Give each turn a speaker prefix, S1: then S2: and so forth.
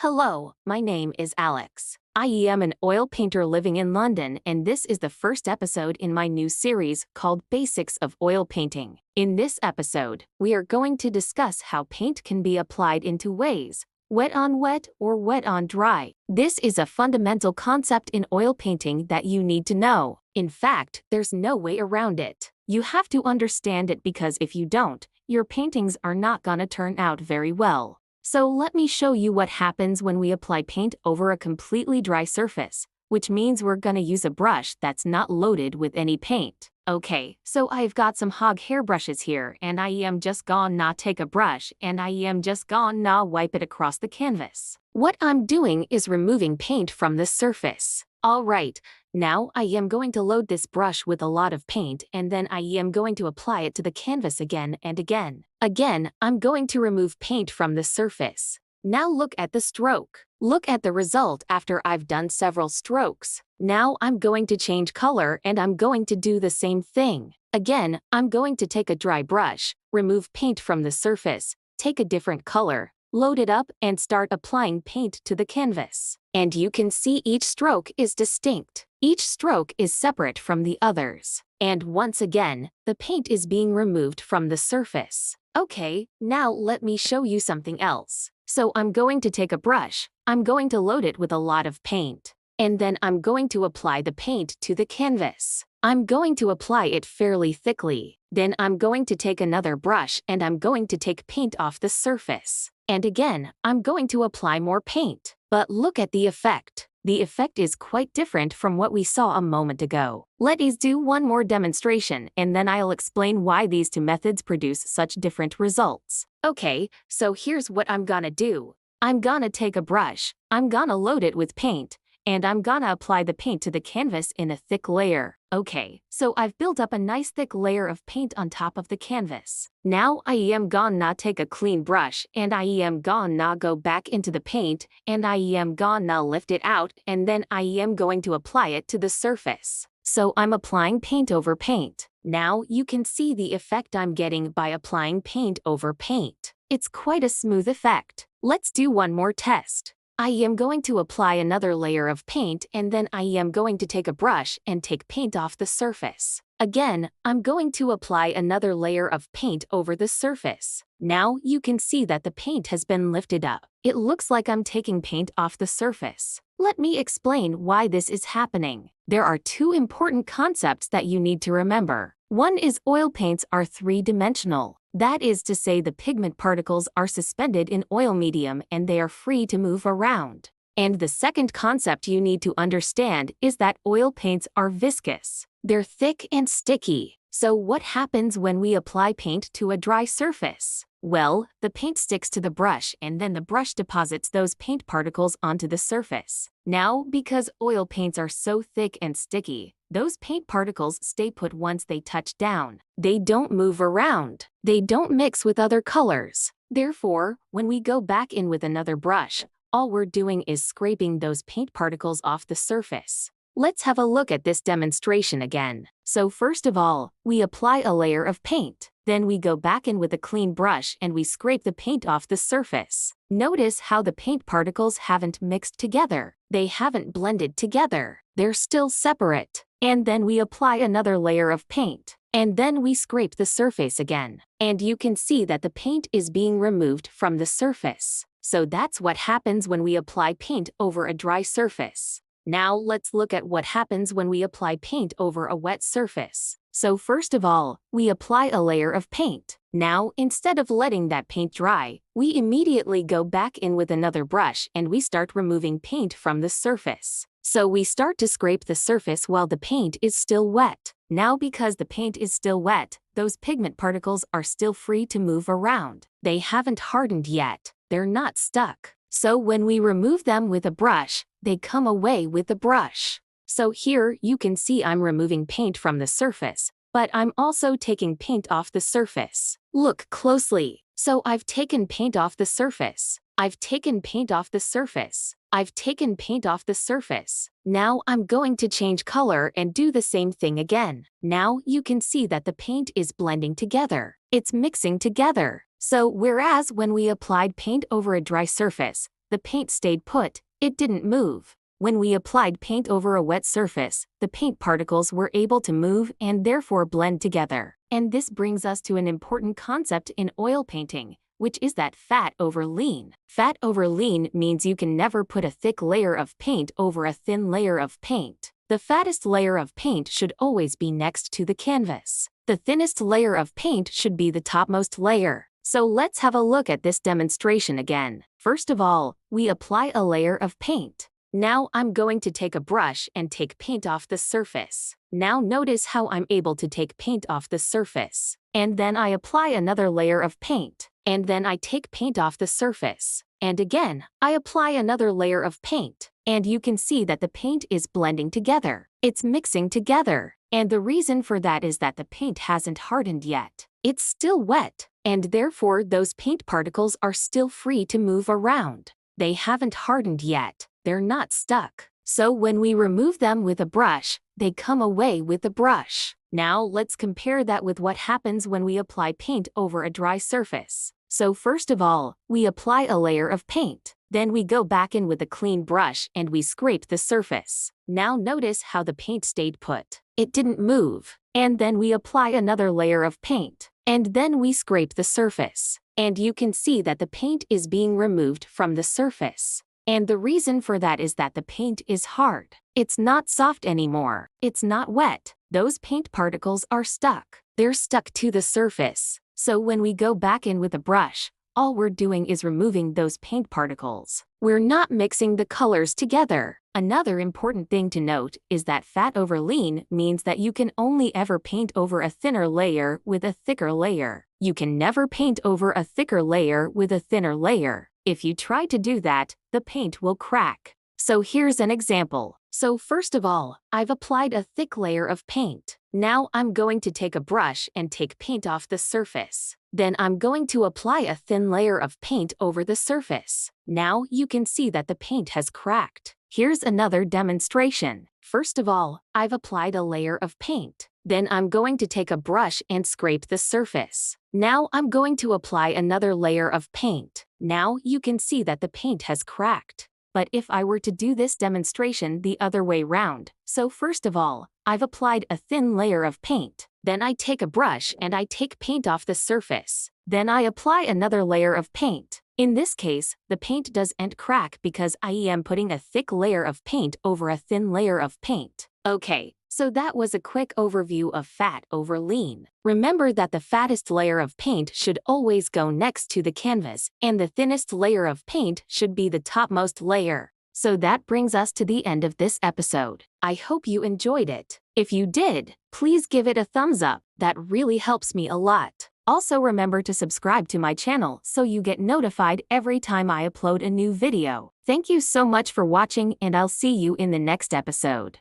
S1: Hello, my name is Alex. I am an oil painter living in London, and this is the first episode in my new series called Basics of Oil Painting. In this episode, we are going to discuss how paint can be applied in two ways: wet on wet or wet on dry. This is a fundamental concept in oil painting that you need to know. In fact, there's no way around it. You have to understand it because if you don't, your paintings are not gonna turn out very well. So let me show you what happens when we apply paint over a completely dry surface, which means we're gonna use a brush that's not loaded with any paint. Okay, so I've got some hog hair brushes here, and I am just gonna take a brush and I am just gonna wipe it across the canvas. What I'm doing is removing paint from the surface. Alright, now I am going to load this brush with a lot of paint, and then I am going to apply it to the canvas again and again. Again, I'm going to remove paint from the surface. Now look at the stroke. Look at the result after I've done several strokes. Now I'm going to change color and I'm going to do the same thing. Again, I'm going to take a dry brush, remove paint from the surface, take a different color, load it up and start applying paint to the canvas. And you can see each stroke is distinct. Each stroke is separate from the others. And once again, the paint is being removed from the surface. Okay, now let me show you something else. So I'm going to take a brush, I'm going to load it with a lot of paint, and then I'm going to apply the paint to the canvas. I'm going to apply it fairly thickly. Then I'm going to take another brush and I'm going to take paint off the surface. And again, I'm going to apply more paint. But look at the effect. The effect is quite different from what we saw a moment ago. Let's do one more demonstration and then I'll explain why these two methods produce such different results. Okay, so here's what I'm gonna do. I'm gonna take a brush, I'm gonna load it with paint, and I'm gonna apply the paint to the canvas in a thick layer. Okay, so I've built up a nice thick layer of paint on top of the canvas. Now I am gonna take a clean brush and I am gonna go back into the paint and I am gonna lift it out and then I am going to apply it to the surface. So I'm applying paint over paint. Now you can see the effect I'm getting by applying paint over paint. It's quite a smooth effect. Let's do one more test. I am going to apply another layer of paint and then I am going to take a brush and take paint off the surface. Again, I'm going to apply another layer of paint over the surface. Now you can see that the paint has been lifted up. It looks like I'm taking paint off the surface. Let me explain why this is happening. There are two important concepts that you need to remember. One is oil paints are three-dimensional. That is to say the pigment particles are suspended in oil medium and they are free to move around. And the second concept you need to understand is that oil paints are viscous. They're thick and sticky. So what happens when we apply paint to a dry surface? Well, the paint sticks to the brush and then the brush deposits those paint particles onto the surface. Now, because oil paints are so thick and sticky, those paint particles stay put once they touch down. They don't move around. They don't mix with other colors. Therefore, when we go back in with another brush, all we're doing is scraping those paint particles off the surface. Let's have a look at this demonstration again. So first of all, we apply a layer of paint. Then we go back in with a clean brush and we scrape the paint off the surface. Notice how the paint particles haven't mixed together. They haven't blended together. They're still separate. And then we apply another layer of paint. And then we scrape the surface again. And you can see that the paint is being removed from the surface. So that's what happens when we apply paint over a dry surface. Now let's look at what happens when we apply paint over a wet surface. So first of all, we apply a layer of paint. Now, instead of letting that paint dry, we immediately go back in with another brush and we start removing paint from the surface. So we start to scrape the surface while the paint is still wet. Now because the paint is still wet, those pigment particles are still free to move around. They haven't hardened yet. They're not stuck. So when we remove them with a brush, they come away with the brush. So here you can see I'm removing paint from the surface, but I'm also taking paint off the surface. Look closely. So I've taken paint off the surface. I've taken paint off the surface. I've taken paint off the surface. Now I'm going to change color and do the same thing again. Now you can see that the paint is blending together. It's mixing together. So whereas when we applied paint over a dry surface, the paint stayed put, it didn't move. When we applied paint over a wet surface, the paint particles were able to move and therefore blend together. And this brings us to an important concept in oil painting, which is that fat over lean. Fat over lean means you can never put a thick layer of paint over a thin layer of paint. The fattest layer of paint should always be next to the canvas. The thinnest layer of paint should be the topmost layer. So let's have a look at this demonstration again. First of all, we apply a layer of paint. Now I'm going to take a brush and take paint off the surface. Now notice how I'm able to take paint off the surface. And then I apply another layer of paint. And then I take paint off the surface. And again, I apply another layer of paint. And you can see that the paint is blending together. It's mixing together. And the reason for that is that the paint hasn't hardened yet. It's still wet. And therefore those paint particles are still free to move around. They haven't hardened yet. They're not stuck. So when we remove them with a brush, they come away with the brush. Now let's compare that with what happens when we apply paint over a dry surface. So first of all, we apply a layer of paint. Then we go back in with a clean brush and we scrape the surface. Now notice how the paint stayed put. It didn't move. And then we apply another layer of paint. And then we scrape the surface. And you can see that the paint is being removed from the surface. And the reason for that is that the paint is hard. It's not soft anymore. It's not wet. Those paint particles are stuck. They're stuck to the surface. So when we go back in with a brush, all we're doing is removing those paint particles. We're not mixing the colors together. Another important thing to note is that fat over lean means that you can only ever paint over a thinner layer with a thicker layer. You can never paint over a thicker layer with a thinner layer. If you try to do that, the paint will crack. So here's an example. So first of all, I've applied a thick layer of paint. Now I'm going to take a brush and take paint off the surface. Then I'm going to apply a thin layer of paint over the surface. Now you can see that the paint has cracked. Here's another demonstration. First of all, I've applied a layer of paint. Then I'm going to take a brush and scrape the surface. Now I'm going to apply another layer of paint. Now you can see that the paint has cracked. But if I were to do this demonstration the other way round, so first of all, I've applied a thin layer of paint. Then I take a brush and I take paint off the surface. Then I apply another layer of paint. In this case, the paint doesn't crack because I am putting a thick layer of paint over a thin layer of paint. Okay, so that was a quick overview of fat over lean. Remember that the fattest layer of paint should always go next to the canvas, and the thinnest layer of paint should be the topmost layer. So that brings us to the end of this episode. I hope you enjoyed it. If you did, please give it a thumbs up. That really helps me a lot. Also remember to subscribe to my channel so you get notified every time I upload a new video. Thank you so much for watching and I'll see you in the next episode.